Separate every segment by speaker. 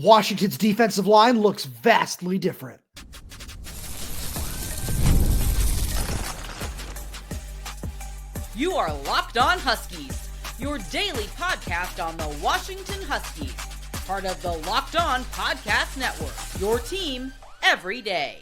Speaker 1: Washington's defensive line looks vastly different.
Speaker 2: You are Locked On Huskies, your daily podcast on the Washington Huskies, part of the Locked On Podcast Network, your team every day.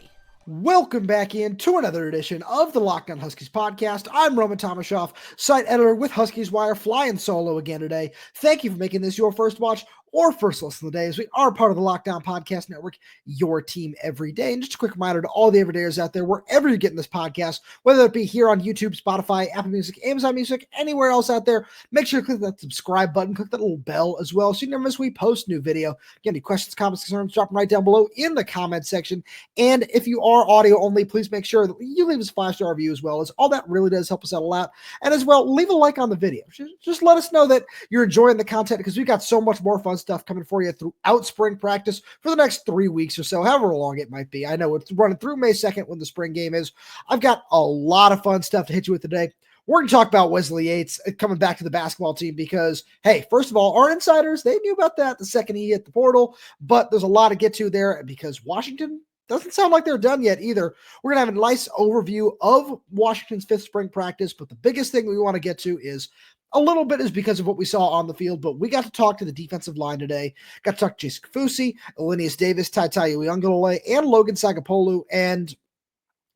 Speaker 1: Welcome back in to another edition of the Locked On Huskies podcast. I'm Roman Tomashoff, site editor with Huskies Wire, flying solo again today. Thank you for making this your first watch or first listen of the day, as we are part of the Locked On Podcast Network, your team every day. And just a quick reminder to all the everydayers out there, wherever you're getting this podcast, whether it be here on YouTube, Spotify, Apple Music, Amazon Music, anywhere else out there, make sure to click that subscribe button, click that little bell as well, so you never miss when we post new video. Again, any questions, comments, concerns, drop them right down below in the comment section. And if you are audio only, please make sure that you leave us a 5-star review as well, as all that really does help us out a lot. And as well, leave a like on the video. Just let us know that you're enjoying the content, because we've got so much more fun stuff coming for you throughout spring practice for the next 3 weeks or so, however long it might be. I know it's running through May 2nd when the spring game is. I've got a lot of fun stuff to hit you with today. We're going to talk about Wesley Yates coming back to the basketball team because, hey, first of all, our insiders, they knew about that the second he hit the portal, but there's a lot to get to there because Washington doesn't sound like they're done yet either. We're going to have a nice overview of Washington's fifth spring practice, but the biggest thing we want to get to is a little bit is because of what we saw on the field, but we got to talk to the defensive line today. Got to talk to Jason Kaufusi, Elinneus Davis, Taulealea, and Logan Sagapolu. And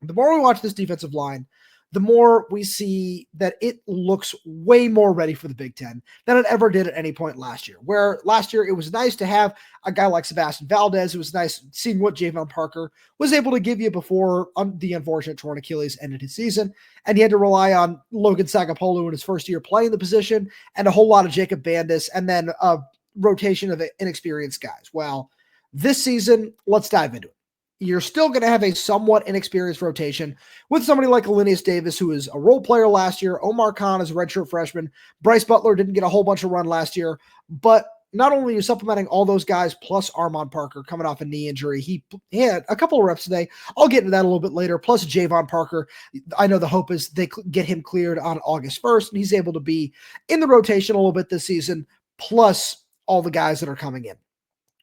Speaker 1: the more we watch this defensive line, the more we see that it looks way more ready for the Big Ten than it ever did at any point last year. Where last year it was nice to have a guy like Sebastian Valdez. It was nice seeing what Armon Parker was able to give you before the unfortunate torn Achilles ended his season. And he had to rely on Logan Sagapolu in his first year playing the position and a whole lot of Jacob Bandis and then a rotation of inexperienced guys. Well, this season, let's dive into it. You're still going to have a somewhat inexperienced rotation with somebody like Elinneus Davis, who is a role player last year. Omar Khan is a redshirt freshman. Bryce Butler didn't get a whole bunch of run last year, but not only are you supplementing all those guys plus Armon Parker coming off a knee injury. He had a couple of reps today. I'll get into that a little bit later. Plus Javon Parker. I know the hope is they get him cleared on August 1st, and he's able to be in the rotation a little bit this season, plus all the guys that are coming in.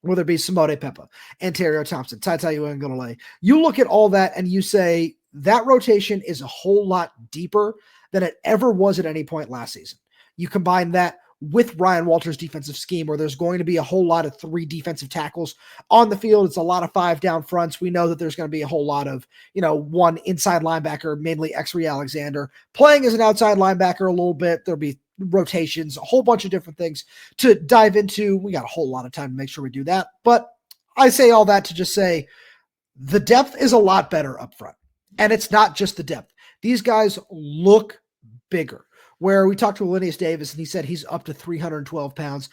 Speaker 1: Whether it be Simote Peppa, Anterio, Thompson, Taulealea. You look at all that and you say that rotation is a whole lot deeper than it ever was at any point last season. You combine that with Ryan Walters' defensive scheme, where there's going to be a whole lot of 3 defensive tackles on the field. It's a lot of 5 down fronts. We know that there's going to be a whole lot of, 1 inside linebacker, mainly Exree Alexander, playing as an outside linebacker a little bit. There'll be rotations, a whole bunch of different things to dive into. We got a whole lot of time to make sure we do that. But I say all that to just say the depth is a lot better up front. And it's not just the depth. These guys look bigger. Where we talked to Elinneus Davis, and he said he's up to 312 pounds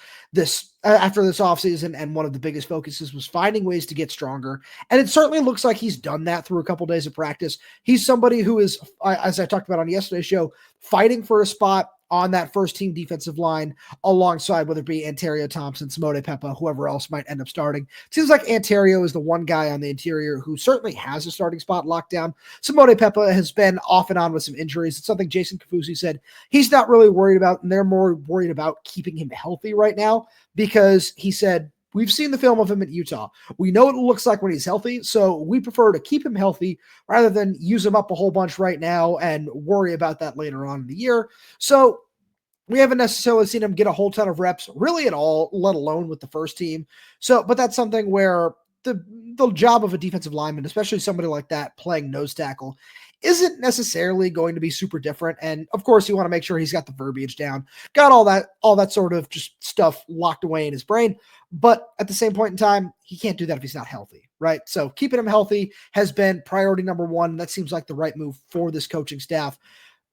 Speaker 1: after this offseason, and one of the biggest focuses was finding ways to get stronger. And it certainly looks like he's done that through a couple days of practice. He's somebody who is, as I talked about on yesterday's show, fighting for a spot on that first team defensive line alongside whether it be Anterio, Thompson, Simote Peppa, whoever else might end up starting. It seems like Anterio is the one guy on the interior who certainly has a starting spot locked down. Simote Peppa has been off and on with some injuries. It's something Jason Kaufusi said he's not really worried about, and they're more worried about keeping him healthy right now because he said, we've seen the film of him at Utah. We know what it looks like when he's healthy, so we prefer to keep him healthy rather than use him up a whole bunch right now and worry about that later on in the year. So we haven't necessarily seen him get a whole ton of reps really at all, let alone with the first team. So, but that's something where the job of a defensive lineman, especially somebody like that playing nose tackle, isn't necessarily going to be super different. And of course, you want to make sure he's got the verbiage down, got all that sort of just stuff locked away in his brain. But at the same point in time, he can't do that if he's not healthy, right? So keeping him healthy has been priority number 1. That seems like the right move for this coaching staff.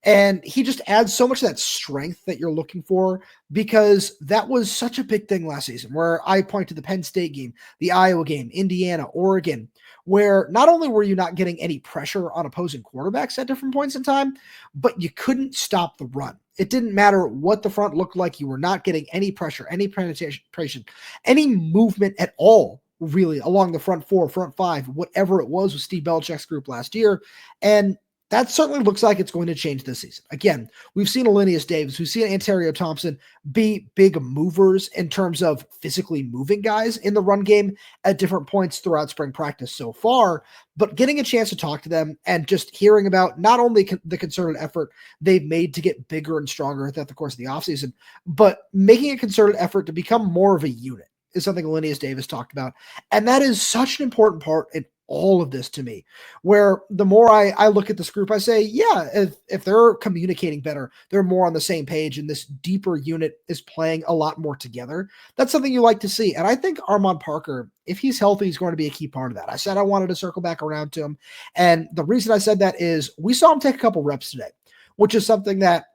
Speaker 1: And he just adds so much of that strength that you're looking for, because that was such a big thing last season, where I point to the Penn State game, the Iowa game, Indiana, Oregon, where not only were you not getting any pressure on opposing quarterbacks at different points in time, but you couldn't stop the run. It didn't matter what the front looked like. You were not getting any pressure, any penetration, any movement at all, really, along the front 4, front 5, whatever it was with Steve Belichick's group last year. And that certainly looks like it's going to change this season. Again, we've seen Elinneus Davis, we've seen Anterio Thompson be big movers in terms of physically moving guys in the run game at different points throughout spring practice so far, but getting a chance to talk to them and just hearing about not only the concerted effort they've made to get bigger and stronger throughout the course of the offseason, but making a concerted effort to become more of a unit is something Elinneus Davis talked about. And that is such an important part in all of this to me, where the more I look at this group, I say, yeah, if they're communicating better, they're more on the same page, and this deeper unit is playing a lot more together. That's something you like to see. And I think Armon Parker, if he's healthy, is going to be a key part of that. I said I wanted to circle back around to him. And the reason I said that is we saw him take a couple reps today, which is something that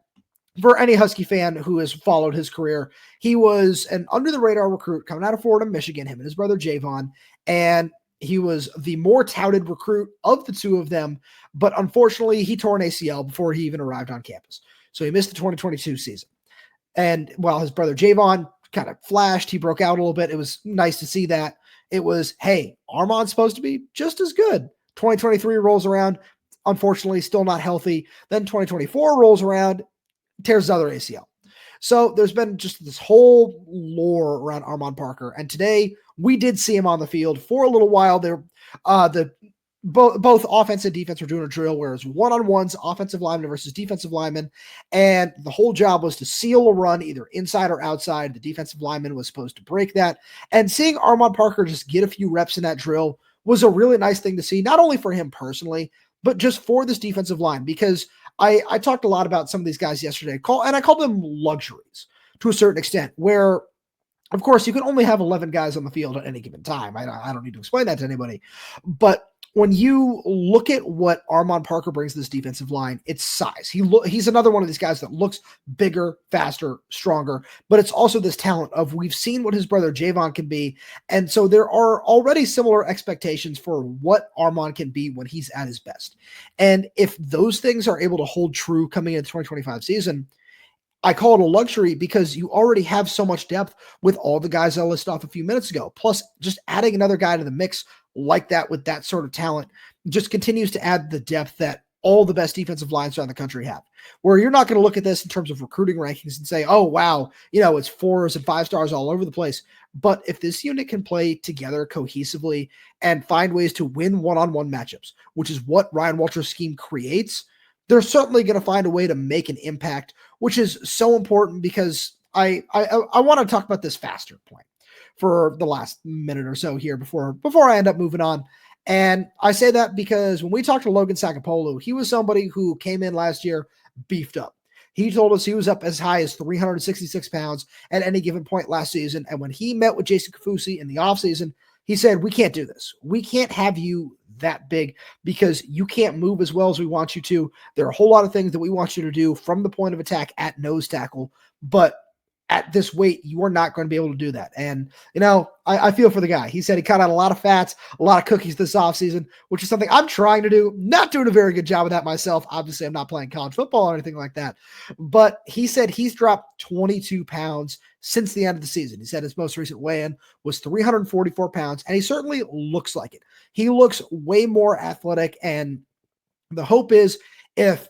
Speaker 1: for any Husky fan who has followed his career, he was an under-the-radar recruit coming out of Florida, Michigan, him and his brother Javon, and he was the more touted recruit of the two of them, but unfortunately he tore an ACL before he even arrived on campus. So he missed the 2022 season. And while his brother Javon kind of flashed, he broke out a little bit. It was nice to see that. It was, hey, Armon's supposed to be just as good. 2023 rolls around, unfortunately still not healthy. Then 2024 rolls around, tears his other ACL. So there's been just this whole lore around Armon Parker. And today we did see him on the field for a little while. Both offense and defense were doing a drill where it was one-on-ones, offensive lineman versus defensive lineman. And the whole job was to seal a run either inside or outside. The defensive lineman was supposed to break that. And seeing Armon Parker just get a few reps in that drill was a really nice thing to see, not only for him personally, but just for this defensive line, because I talked a lot about some of these guys yesterday, and I called them luxuries to a certain extent, where, of course, you can only have 11 guys on the field at any given time. I don't need to explain that to anybody. But when you look at what Armon Parker brings to this defensive line, it's size. He's another one of these guys that looks bigger, faster, stronger, but it's also this talent of we've seen what his brother Javon can be. And so there are already similar expectations for what Armon can be when he's at his best. And if those things are able to hold true coming into the 2025 season, I call it a luxury because you already have so much depth with all the guys I listed off a few minutes ago. Plus, just adding another guy to the mix like that with that sort of talent just continues to add the depth that all the best defensive lines around the country have, where you're not going to look at this in terms of recruiting rankings and say, oh, wow, it's 4s and 5 stars all over the place. But if this unit can play together cohesively and find ways to win one-on-one matchups, which is what Ryan Walter's scheme creates, they're certainly going to find a way to make an impact, which is so important because I want to talk about this faster point for the last minute or so here before I end up moving on. And I say that because when we talked to Logan Sakapolu, he was somebody who came in last year beefed up. He told us he was up as high as 366 pounds at any given point last season. And when he met with Jason Kafusi in the offseason, he said, we can't do this. We can't have you that big because you can't move as well as we want you to. There are a whole lot of things that we want you to do from the point of attack at nose tackle, but at this weight, you are not going to be able to do that. And, I feel for the guy. He said he cut out a lot of fats, a lot of cookies this offseason, which is something I'm trying to do. Not doing a very good job of that myself. Obviously, I'm not playing college football or anything like that. But he said he's dropped 22 pounds since the end of the season. He said his most recent weigh-in was 344 pounds, and he certainly looks like it. He looks way more athletic, and the hope is if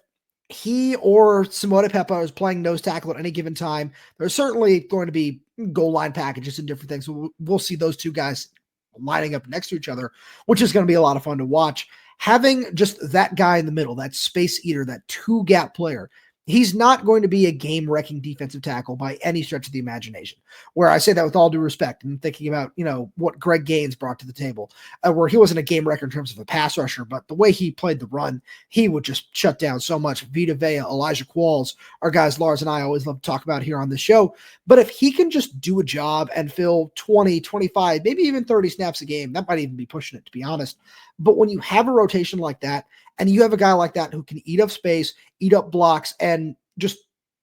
Speaker 1: he or Simone Peppa is playing nose tackle at any given time, there's certainly going to be goal line packages and different things. We'll see those two guys lining up next to each other, which is going to be a lot of fun to watch. Having just that guy in the middle, that space eater, that two-gap player, he's not going to be a game-wrecking defensive tackle by any stretch of the imagination, where I say that with all due respect and thinking about, what Greg Gaines brought to the table, where he wasn't a game wrecker in terms of a pass rusher, but the way he played the run, he would just shut down so much. Vita Vea, Elijah Qualls are guys Lars and I always love to talk about here on the show. But if he can just do a job and fill 20, 25, maybe even 30 snaps a game, that might even be pushing it, to be honest. But when you have a rotation like that, and you have a guy like that who can eat up space, eat up blocks, and just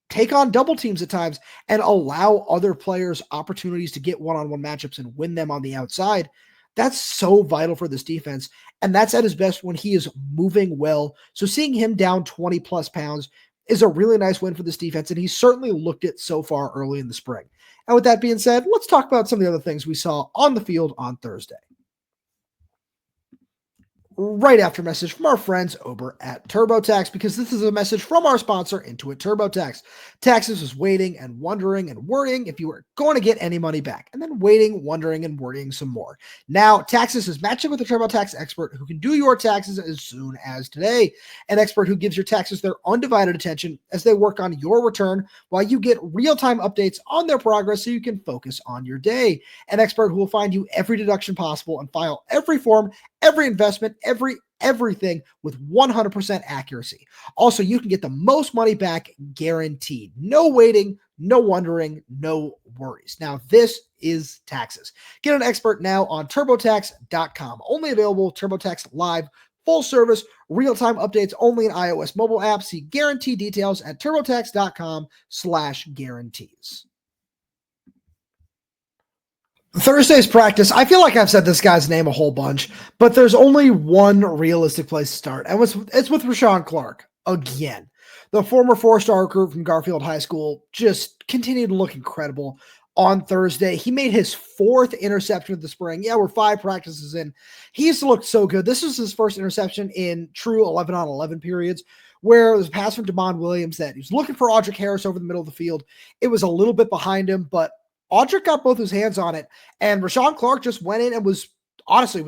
Speaker 1: take on double teams at times and allow other players opportunities to get one-on-one matchups and win them on the outside, that's so vital for this defense. And that's at his best when he is moving well. So seeing him down 20 plus pounds is a really nice win for this defense. And he's certainly looked it so far early in the spring. And with that being said, let's talk about some of the other things we saw on the field on Thursday. right after a message from our friends over at TurboTax, because this is a message from our sponsor, Intuit TurboTax. Taxes was waiting and wondering and worrying if you were going to get any money back, and then waiting, wondering, and worrying some more. Now, Taxes is matching with a TurboTax expert who can do your taxes as soon as today. An expert who gives your taxes their undivided attention as they work on your return while you get real-time updates on their progress so you can focus on your day. An expert who will find you every deduction possible and file every form, every investment, everything with 100% accuracy. Also, you can get the most money back guaranteed. No waiting, no wondering, no worries. Now, this is Taxes. Get an expert now on TurboTax.com. Only available TurboTax Live, full service, real-time updates only in iOS mobile apps. See guarantee details at TurboTax.com/guarantees. Thursday's practice, I feel like I've said this guy's name a whole bunch, but there's only one realistic place to start, and it's with Rashawn Clark again. The former four-star recruit from Garfield High School just continued to look incredible on Thursday. He made his fourth interception of the spring. Yeah, we're 5 practices in. He's looked so good. This was his first interception in true 11-on-11 periods, where it was a pass from Damon Williams that he was looking for Audric Harris over the middle of the field. It was a little bit behind him, but Audric got both his hands on it, and Rashawn Clark just went in and was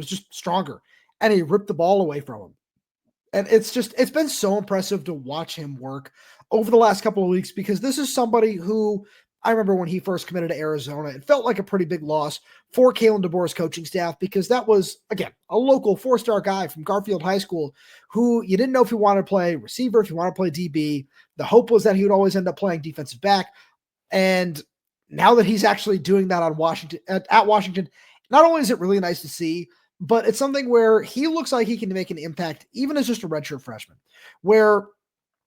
Speaker 1: just stronger, and he ripped the ball away from him. And it's been so impressive to watch him work over the last couple of weeks, because this is somebody who I remember when he first committed to Arizona, it felt like a pretty big loss for Kalen DeBoer's coaching staff, because that was, again, a local 4-star guy from Garfield High School who you didn't know if he wanted to play receiver, if he wanted to play DB. The hope was that he would always end up playing defensive back. And now that he's actually doing that at Washington, not only is it really nice to see, but it's something where he looks like he can make an impact even as just a redshirt freshman. Where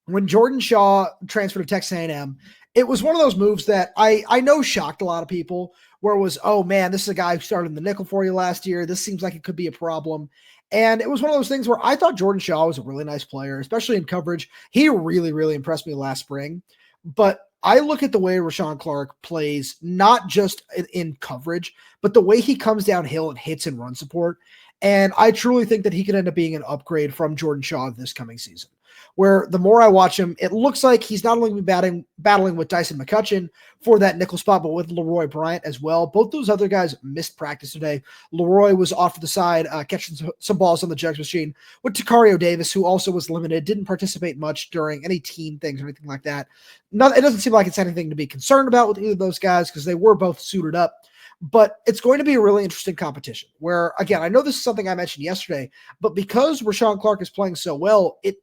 Speaker 1: when Jordan Shaw transferred to Texas A&M, it was one of those moves that I know shocked a lot of people, where it was, oh man, this is a guy who started in the nickel for you last year. This seems like it could be a problem. And it was one of those things where I thought Jordan Shaw was a really nice player, especially in coverage. He really, really impressed me last spring. But I look at the way Rashawn Clark plays, not just in coverage, but the way he comes downhill and hits and run support. And I truly think that he could end up being an upgrade from Jordan Shaw this coming season, where the more I watch him, it looks like he's not only battling with Dyson McCutcheon for that nickel spot, but with Leroy Bryant as well. Both those other guys missed practice today. Leroy was off to the side, catching some balls on the jugs machine, with Tacario Davis, who also was limited, didn't participate much during any team things or anything like that. It doesn't seem like it's anything to be concerned about with either of those guys, because they were both suited up. But it's going to be a really interesting competition where, again, I know this is something I mentioned yesterday, but because Rashawn Clark is playing so well, it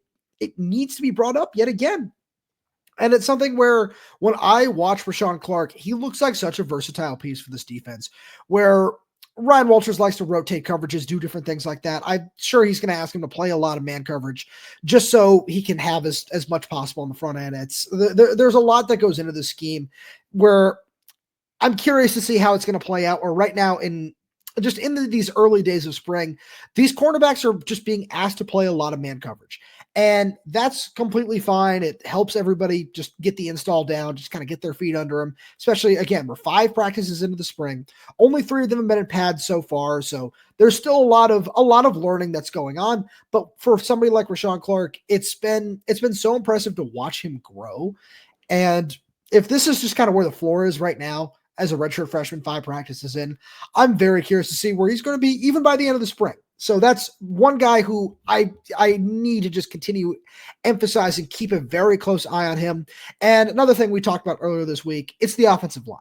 Speaker 1: needs to be brought up yet again. And it's something where when I watch Rashawn Clark, he looks like such a versatile piece for this defense, where Ryan Walters likes to rotate coverages, do different things like that. I'm sure he's going to ask him to play a lot of man coverage just so he can have as much possible on the front end. There's a lot that goes into this scheme where I'm curious to see how it's going to play out. Or right now, these early days of spring, these cornerbacks are just being asked to play a lot of man coverage. And that's completely fine. It helps everybody just get the install down, just kind of get their feet under them. Especially, again, we're 5 practices into the spring. Only 3 of them have been in pads so far. So there's still a lot of learning that's going on. But for somebody like Rashawn Clark, it's been so impressive to watch him grow. And if this is just kind of where the floor is right now, as a redshirt freshman, 5 practices in, I'm very curious to see where he's going to be even by the end of the spring. So that's one guy who I need to just continue emphasizing, keep a very close eye on him. And another thing we talked about earlier this week, it's the offensive line,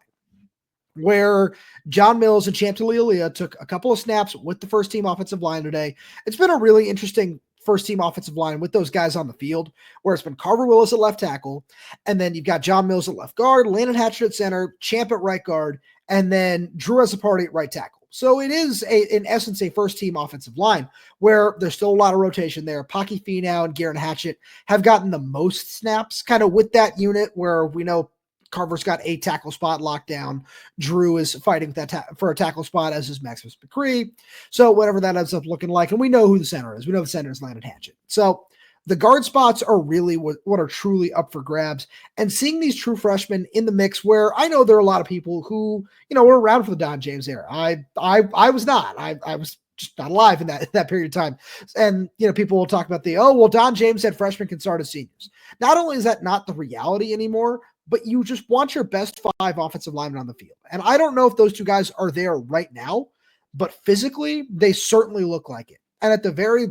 Speaker 1: where John Mills and Taulealea took a couple of snaps with the first team offensive line today. It's been a really interesting first team offensive line with those guys on the field, where it's been Carver Willis at left tackle, and then you've got John Mills at left guard, Landon Hatchett at center, Champ at right guard, and then Drew Azzopardi at right tackle. So it is in essence a first team offensive line where there's still a lot of rotation there. Pocky Finau and Garen Hatchett have gotten the most snaps kind of with that unit, where we know Carver's got a tackle spot locked down. Drew is fighting for a tackle spot, as is Maximus McCree. So whatever that ends up looking like, and we know who the center is. We know the center is Landon Hatchett. So the guard spots are really what are truly up for grabs. And seeing these true freshmen in the mix, where I know there are a lot of people who, were around for the Don James era. I was not. I was just not alive in that period of time. And, people will talk about Don James said freshmen can start as seniors. Not only is that not the reality anymore, but you just want your best 5 offensive linemen on the field. And I don't know if those 2 guys are there right now, but physically they certainly look like it. And at the very,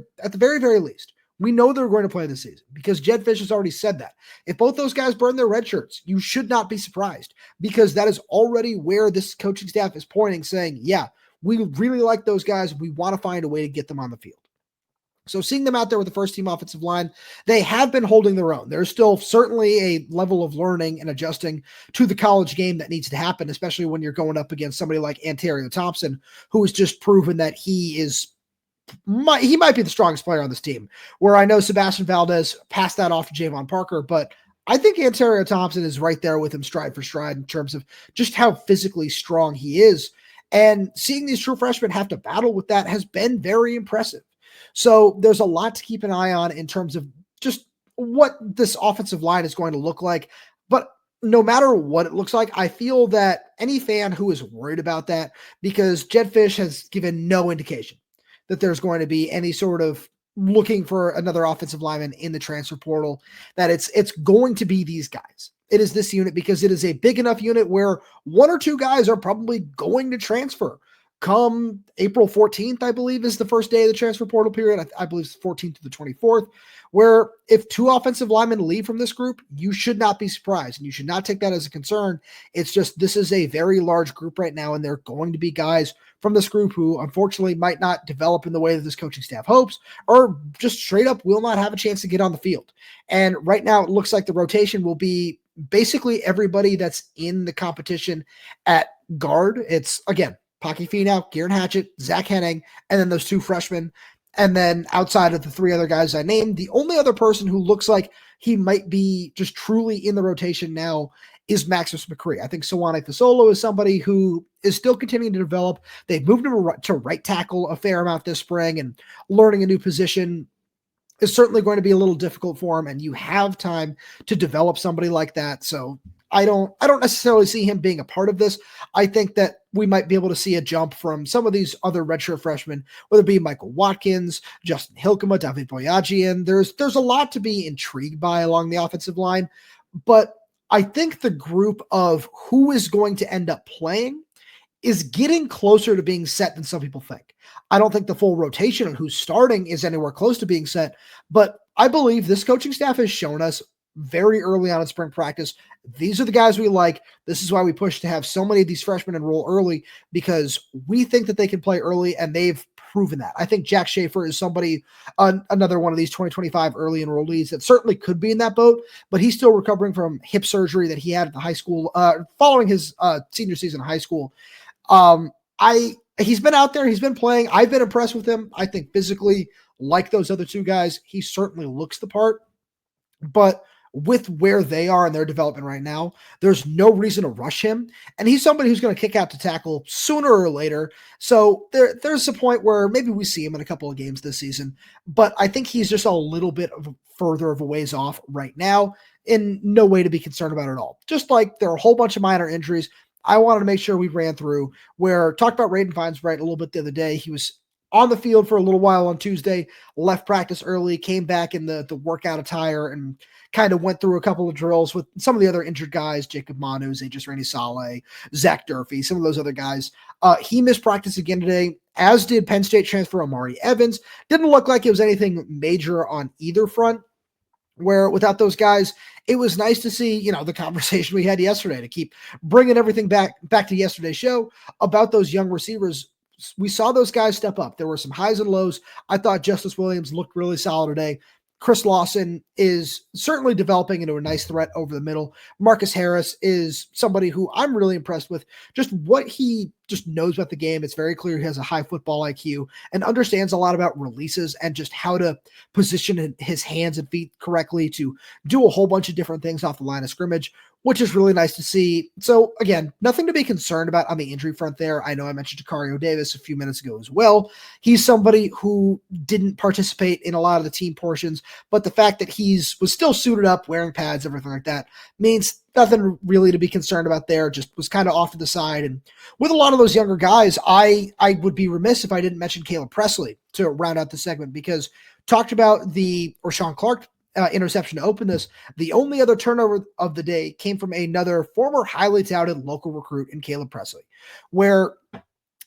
Speaker 1: very least, we know they're going to play this season because Jedd Fisch has already said that. If both those guys burn their red shirts, you should not be surprised because that is already where this coaching staff is pointing, saying, yeah, we really like those guys. We want to find a way to get them on the field. So seeing them out there with the first team offensive line, they have been holding their own. There's still certainly a level of learning and adjusting to the college game that needs to happen, especially when you're going up against somebody like Anterio Thompson, who has just proven that he might be the strongest player on this team, where I know Sebastian Valdez passed that off to Armon Parker, but I think Anterio Thompson is right there with him stride for stride in terms of just how physically strong he is. And seeing these true freshmen have to battle with that has been very impressive. So there's a lot to keep an eye on in terms of just what this offensive line is going to look like. But no matter what it looks like, I feel that any fan who is worried about that, because Jedd Fisch has given no indication that there's going to be any sort of looking for another offensive lineman in the transfer portal, that it's going to be these guys. It is this unit because it is a big enough unit where 1 or 2 guys are probably going to transfer. Come April 14th, I believe, is the first day of the transfer portal period. I believe it's 14th to the 24th, where if 2 offensive linemen leave from this group, you should not be surprised, and you should not take that as a concern. It's just this is a very large group right now, and there are going to be guys from this group who unfortunately might not develop in the way that this coaching staff hopes, or just straight up will not have a chance to get on the field. And right now it looks like the rotation will be basically everybody that's in the competition at guard. It's, again, Pocky Finau, Kieran Hatchett, Zach Henning, and then those 2 freshmen. And then outside of the 3 other guys I named, the only other person who looks like he might be just truly in the rotation now is Maximus McCree. I think Sawane Fasolo is somebody who is still continuing to develop. They've moved him to right tackle a fair amount this spring, and learning a new position is certainly going to be a little difficult for him, and you have time to develop somebody like that. So I don't necessarily see him being a part of this. I think that we might be able to see a jump from some of these other redshirt freshmen, whether it be Michael Watkins, Justin Hilkema, David Boyajian. There's a lot to be intrigued by along the offensive line, but I think the group of who is going to end up playing is getting closer to being set than some people think. I don't think the full rotation on who's starting is anywhere close to being set, but I believe this coaching staff has shown us very early on in spring practice, these are the guys we like. This is why we push to have so many of these freshmen enroll early, because we think that they can play early, and they've proven that. I think Jack Schaefer is somebody, another one of these 2025 early enrollees that certainly could be in that boat, but he's still recovering from hip surgery that he had at the high school, following his senior season in high school. He's been out there. He's been playing. I've been impressed with him. I think physically, like those other 2 guys, he certainly looks the part, but with where they are in their development right now, there's no reason to rush him. And he's somebody who's going to kick out to tackle sooner or later. So there's a point where maybe we see him in a couple of games this season, but I think he's just a little bit further of a ways off right now, in no way to be concerned about at all. Just like there are a whole bunch of minor injuries I wanted to make sure we ran through, where talked about Raiden Finesbright a little bit the other day. He was on the field for a little while on Tuesday, left practice early, came back in the workout attire, and kind of went through a couple of drills with some of the other injured guys, Jacob Manu, Zajus Randy Saleh, Zach Durfee, some of those other guys. He missed practice again today, as did Penn State transfer Amari Evans. Didn't look like it was anything major on either front, where without those guys, it was nice to see, the conversation we had yesterday, to keep bringing everything back to yesterday's show about those young receivers. We saw those guys step up. There were some highs and lows. I thought Justice Williams looked really solid today. Chris Lawson is certainly developing into a nice threat over the middle. Marcus Harris is somebody who I'm really impressed with, just what he just knows about the game. It's very clear he has a high football IQ and understands a lot about releases and just how to position his hands and feet correctly to do a whole bunch of different things off the line of scrimmage. which is really nice to see. So again, nothing to be concerned about on the injury front there. I know I mentioned Tacario Davis a few minutes ago as well. He's somebody who didn't participate in a lot of the team portions, but the fact that was still suited up, wearing pads, everything like that, means nothing really to be concerned about there. Just was kind of off to the side. And with a lot of those younger guys, I would be remiss if I didn't mention Caleb Presley to round out the segment, because talked about the Rashawn Clark interception to open this. The only other turnover of the day came from another former highly touted local recruit in Caleb Presley, where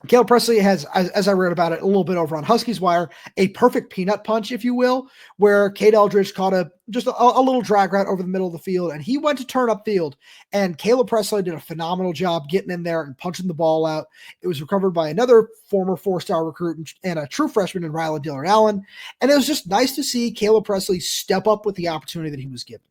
Speaker 1: Caleb Presley has, as I read about it a little bit over on Huskies Wire, a perfect peanut punch, if you will, where Cade Eldridge caught a little drag route over the middle of the field, and he went to turn upfield, and Caleb Presley did a phenomenal job getting in there and punching the ball out. It was recovered by another former 4-star recruit and a true freshman in Riley Dillard Allen, and it was just nice to see Caleb Presley step up with the opportunity that he was given.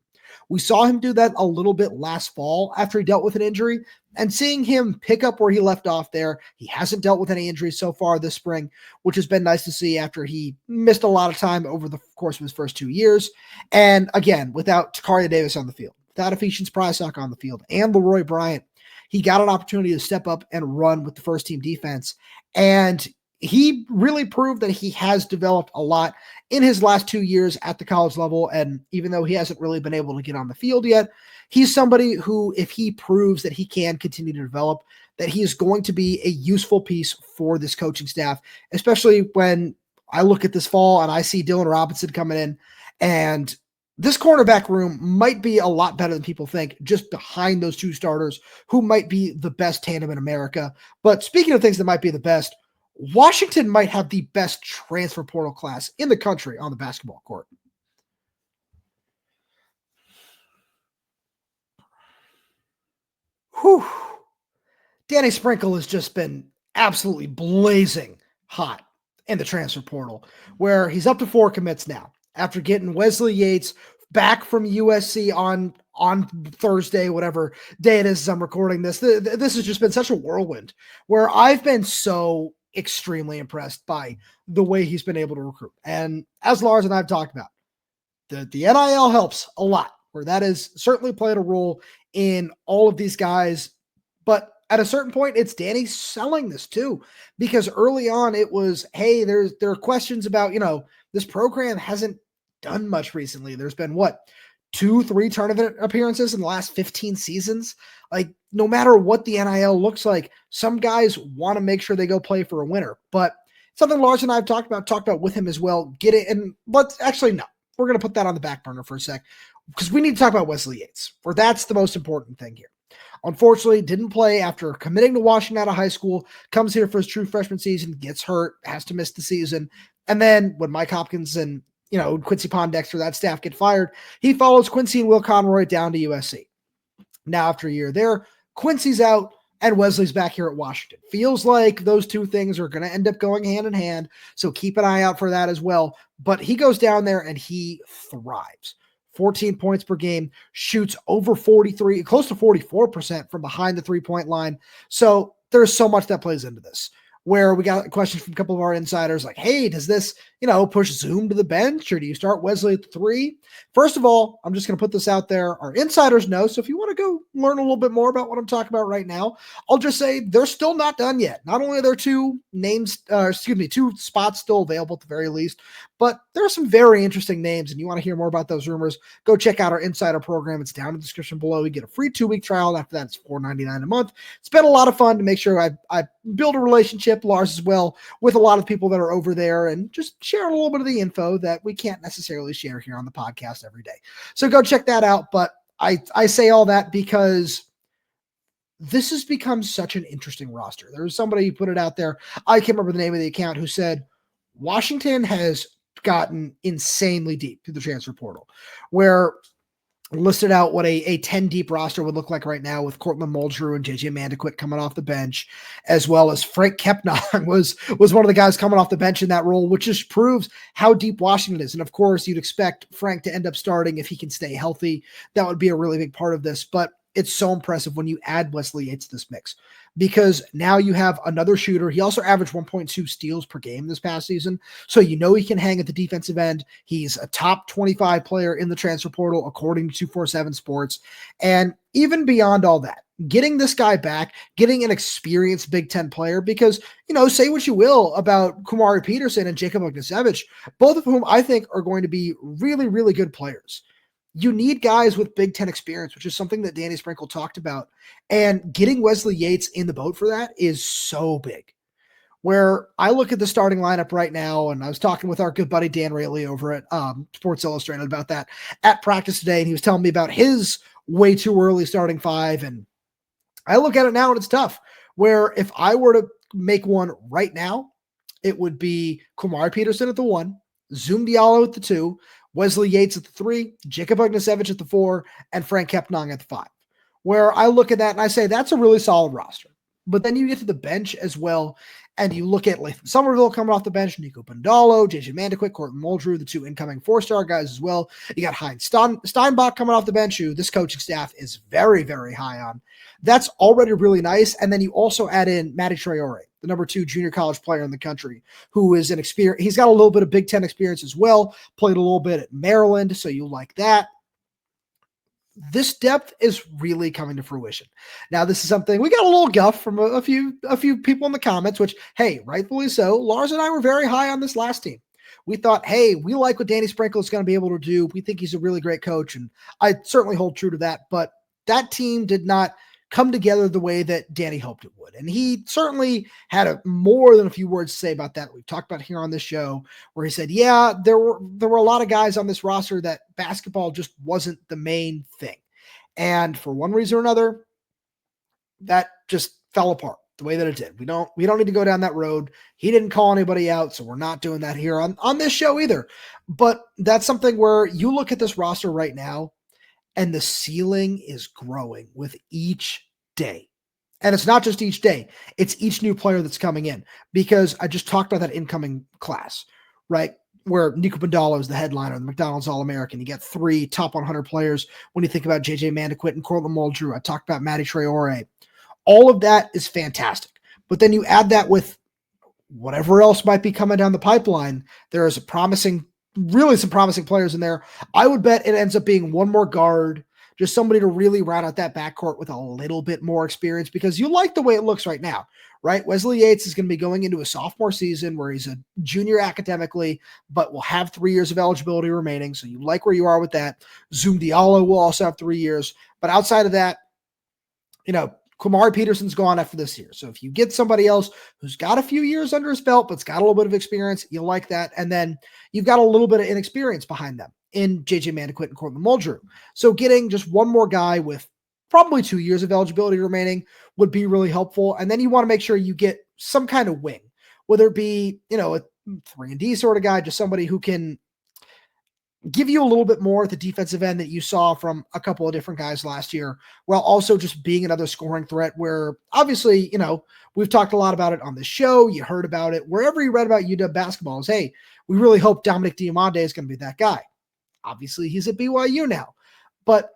Speaker 1: We saw him do that a little bit last fall after he dealt with an injury, and seeing him pick up where he left off there. He hasn't dealt with any injuries so far this spring, which has been nice to see after he missed a lot of time over the course of his first 2 years. And again, without Tacario Davis on the field, without Ephesians Prysock on the field, and Leroy Bryant, he got an opportunity to step up and run with the first team defense. And he really proved that he has developed a lot in his last 2 years at the college level. And even though he hasn't really been able to get on the field yet, he's somebody who, if he proves that he can continue to develop, that he is going to be a useful piece for this coaching staff, especially when I look at this fall and I see Dylan Robinson coming in, and this cornerback room might be a lot better than people think, just behind those two starters who might be the best tandem in America. But speaking of things that might be the best, Washington might have the best transfer portal class in the country on the basketball court. Whew. Danny Sprinkle has just been absolutely blazing hot in the transfer portal, where he's up to 4 commits now after getting Wesley Yates back from USC on Thursday, whatever day it is as I'm recording this. This has just been such a whirlwind, where I've been so extremely impressed by the way he's been able to recruit. And as Lars and I've talked about, the NIL helps a lot, where that has certainly played a role in all of these guys. But at a certain point, it's Danny selling this too, because early on it was, hey, there are questions about, this program hasn't done much recently. There's been 2-3 tournament appearances in the last 15 seasons. Like, no matter what the NIL looks like, some guys want to make sure they go play for a winner. But something Lars and I have talked about with him as well. Get it. And let's actually, no, we're going to put that on the back burner for a sec, because we need to talk about Wesley Yates, where that's the most important thing here. Unfortunately, didn't play after committing to Washington out of high school, comes here for his true freshman season, gets hurt, has to miss the season. And then when Mike Hopkins and Quincy Pondexter, that staff, get fired, he follows Quincy and Will Conroy down to USC. Now, after a year there, Quincy's out and Wesley's back here at Washington. Feels like those two things are going to end up going hand in hand, so keep an eye out for that as well. But he goes down there and he thrives. 14 points per game, shoots over 43, close to 44% from behind the 3-point line. So there's so much that plays into this, where we got a question from a couple of our insiders like, hey, does this, push Zoom to the bench, or do you start Wesley at the 3? First of all, I'm just going to put this out there. Our insiders know. So if you want to go learn a little bit more about what I'm talking about right now, I'll just say they're still not done yet. Not only are there 2 spots still available at the very least, but there are some very interesting names, and you want to hear more about those rumors, go check out our insider program. It's down in the description below. You get a free 2-week trial. After that, it's $4.99 a month. It's been a lot of fun to make sure I build a relationship, Lars as well, with a lot of people that are over there, and just share a little bit of the info that we can't necessarily share here on the podcast every day. So go check that out. But I say all that because this has become such an interesting roster. There was somebody who put it out there, I can't remember the name of the account, who said Washington has gotten insanely deep through the transfer portal, where listed out what a 10 deep roster would look like right now, with Cortland Muldrew and JJ Mandequit coming off the bench, as well as Frank Kepnang was one of the guys coming off the bench in that role, which just proves how deep Washington is. And of course, you'd expect Frank to end up starting if he can stay healthy. That would be a really big part of this, but it's so impressive when you add Wesley Yates to this mix. because now you have another shooter. He also averaged 1.2 steals per game this past season. So you know he can hang at the defensive end. He's a top 25 player in the transfer portal, according to 247 Sports. And even beyond all that, getting this guy back, getting an experienced Big Ten player, because, say what you will about Kumari Peterson and Jacob Ognisevich, both of whom I think are going to be really, really good players. You need guys with Big Ten experience, which is something that Danny Sprinkle talked about. And getting Wesley Yates in the boat for that is so big. Where I look at the starting lineup right now, and I was talking with our good buddy Dan Rayleigh over at Sports Illustrated about that at practice today, and he was telling me about his way too early starting five. And I look at it now, and it's tough. Where if I were to make one right now, it would be Kumari Peterson at the 1, Zoom Diallo at the 2, Wesley Yates at the 3, Jacob Ognisevich at the 4, and Frank Kepnang at the 5. Where I look at that and I say, that's a really solid roster. But then you get to the bench as well, and you look at Lathan Somerville coming off the bench, Nico Bandalo, JJ Mandequick, Courtland Muldrew, the 2 incoming 4-star guys as well. You got Heinz Steinbach coming off the bench, who this coaching staff is very, very high on. That's already really nice. And then you also add in Matty Traore, the number 2 junior college player in the country, who is an experience. He's got a little bit of Big Ten experience as well, played a little bit at Maryland, so you like that. This depth is really coming to fruition. Now, this is something we got a little guff from a few people in the comments, which, hey, rightfully so. Lars and I were very high on this last team. We thought, hey, we like what Danny Sprinkle is going to be able to do. We think he's a really great coach, and I certainly hold true to that. But that team did not come together the way that Danny hoped it would. And he certainly had more than a few words to say about that. We've talked about here on this show, where he said, yeah, there were a lot of guys on this roster that basketball just wasn't the main thing. And for one reason or another, that just fell apart the way that it did. We don't need to go down that road. He didn't call anybody out, so we're not doing that here on this show either. But that's something where you look at this roster right now, and the ceiling is growing with each day. And it's not just each day, it's each new player that's coming in, because I just talked about that incoming class, right? Where Nico Bandalo is the headliner, the McDonald's All-American. You get 3 top 100 players when you think about JJ Mandequick and Courtland Muldrew. I talked about Matty Traore. All of that is fantastic. But then you add that with whatever else might be coming down the pipeline. There is really some promising players in there. I would bet it ends up being one more guard, just somebody to really round out that backcourt with a little bit more experience, because you like the way it looks right now, right? Wesley Yates is going to be going into a sophomore season where he's a junior academically, but will have 3 years of eligibility remaining. So you like where you are with that. Zoom Diallo will also have 3 years. But outside of that, Kumari Peterson's gone after this year. So if you get somebody else who's got a few years under his belt, but's got a little bit of experience, you like that. And then you've got a little bit of inexperience behind them in JJ Mandequick and Courtland Muldrew. So getting just one more guy with probably 2 years of eligibility remaining would be really helpful. And then you want to make sure you get some kind of wing, whether it be, a 3-and-D sort of guy, just somebody who can give you a little bit more at the defensive end that you saw from a couple of different guys last year, while also just being another scoring threat where obviously, we've talked a lot about it on this show. You heard about it wherever you read about UW basketball is, hey, we really hope Dominic Diamande is going to be that guy. Obviously he's at BYU now, but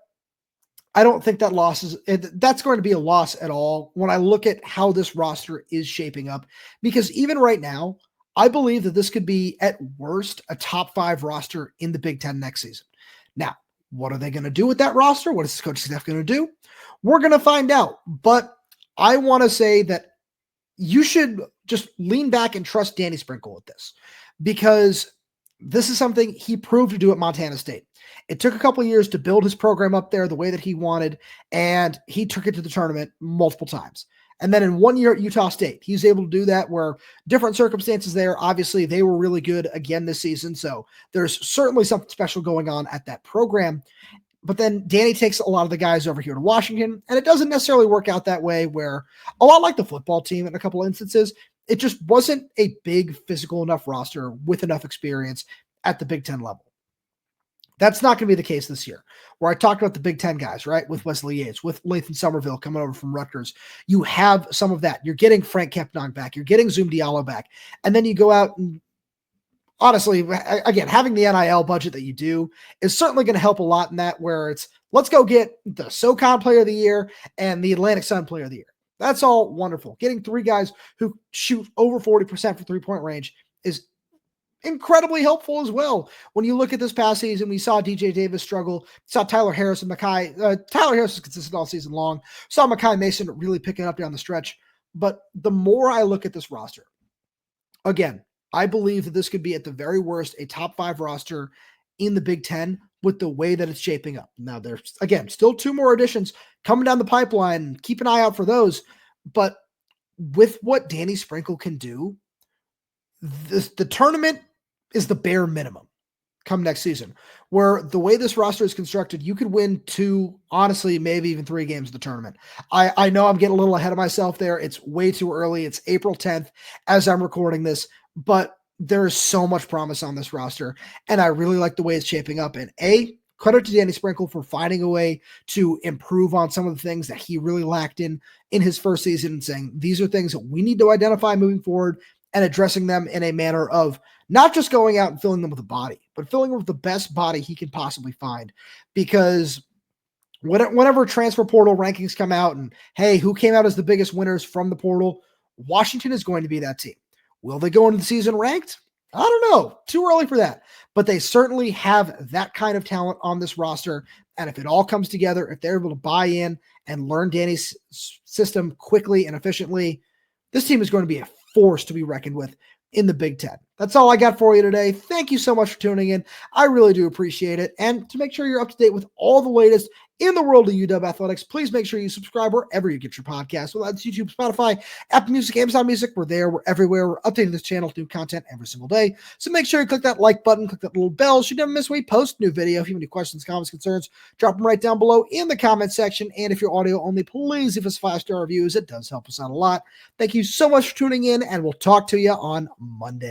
Speaker 1: I don't think that's going to be a loss at all when I look at how this roster is shaping up, because even right now, I believe that this could be, at worst, a top 5 roster in the Big Ten next season. Now, what are they going to do with that roster? What is this coaching staff going to do? We're going to find out. But I want to say that you should just lean back and trust Danny Sprinkle with this, because this is something he proved to do at Montana State. It took a couple of years to build his program up there the way that he wanted, and he took it to the tournament multiple times. And then in 1 year at Utah State, he was able to do that, where different circumstances there. Obviously, they were really good again this season. So there's certainly something special going on at that program. But then Danny takes a lot of the guys over here to Washington, and it doesn't necessarily work out that way, where a lot like the football team in a couple of instances, it just wasn't a big physical enough roster with enough experience at the Big Ten level. That's not going to be the case this year, where I talked about the Big Ten guys, right? With Wesley Yates, with Lathan Somerville coming over from Rutgers. You have some of that. You're getting Frank Kepnang back. You're getting Zoom Diallo back. And then you go out and, honestly, again, having the NIL budget that you do is certainly going to help a lot in that, where it's, let's go get the SoCon Player of the Year and the Atlantic Sun Player of the Year. That's all wonderful. Getting 3 guys who shoot over 40% for three-point range is incredibly helpful as well. When you look at this past season, we saw DJ Davis struggle, saw Tyler Harris and Tyler Harris was consistent all season long, saw Makai Mason really picking up down the stretch. But the more I look at this roster, again, I believe that this could be at the very worst a top 5 roster in the Big Ten with the way that it's shaping up. Now, there's, again, still 2 more additions coming down the pipeline. Keep an eye out for those. But with what Danny Sprinkle can do, the tournament is the bare minimum come next season, where the way this roster is constructed, you could win 2, honestly, maybe even 3 games of the tournament. I know I'm getting a little ahead of myself there. It's way too early. It's April 10th as I'm recording this, but there's so much promise on this roster, and I really like the way it's shaping up. And credit to Danny Sprinkle for finding a way to improve on some of the things that he really lacked in his first season and saying, these are things that we need to identify moving forward and addressing them in a manner of not just going out and filling them with a body, but filling them with the best body he can possibly find. Because whenever transfer portal rankings come out and, hey, who came out as the biggest winners from the portal, Washington is going to be that team. Will they go into the season ranked? I don't know. Too early for that. But they certainly have that kind of talent on this roster. And if it all comes together, if they're able to buy in and learn Danny's system quickly and efficiently, this team is going to be a force to be reckoned with in the Big Ten. That's all I got for you today. Thank you so much for tuning in. I really do appreciate it. And to make sure you're up to date with all the latest in the world of UW athletics, please make sure you subscribe wherever you get your podcasts. Whether that's YouTube, Spotify, Apple Music, Amazon Music, we're there. We're everywhere. We're updating this channel to new content every single day. So make sure you click that like button, click that little bell so you never miss when we post a new video. If you have any questions, comments, concerns, drop them right down below in the comment section. And if you're audio only, please leave us 5-star reviews. It does help us out a lot. Thank you so much for tuning in, and we'll talk to you on Monday.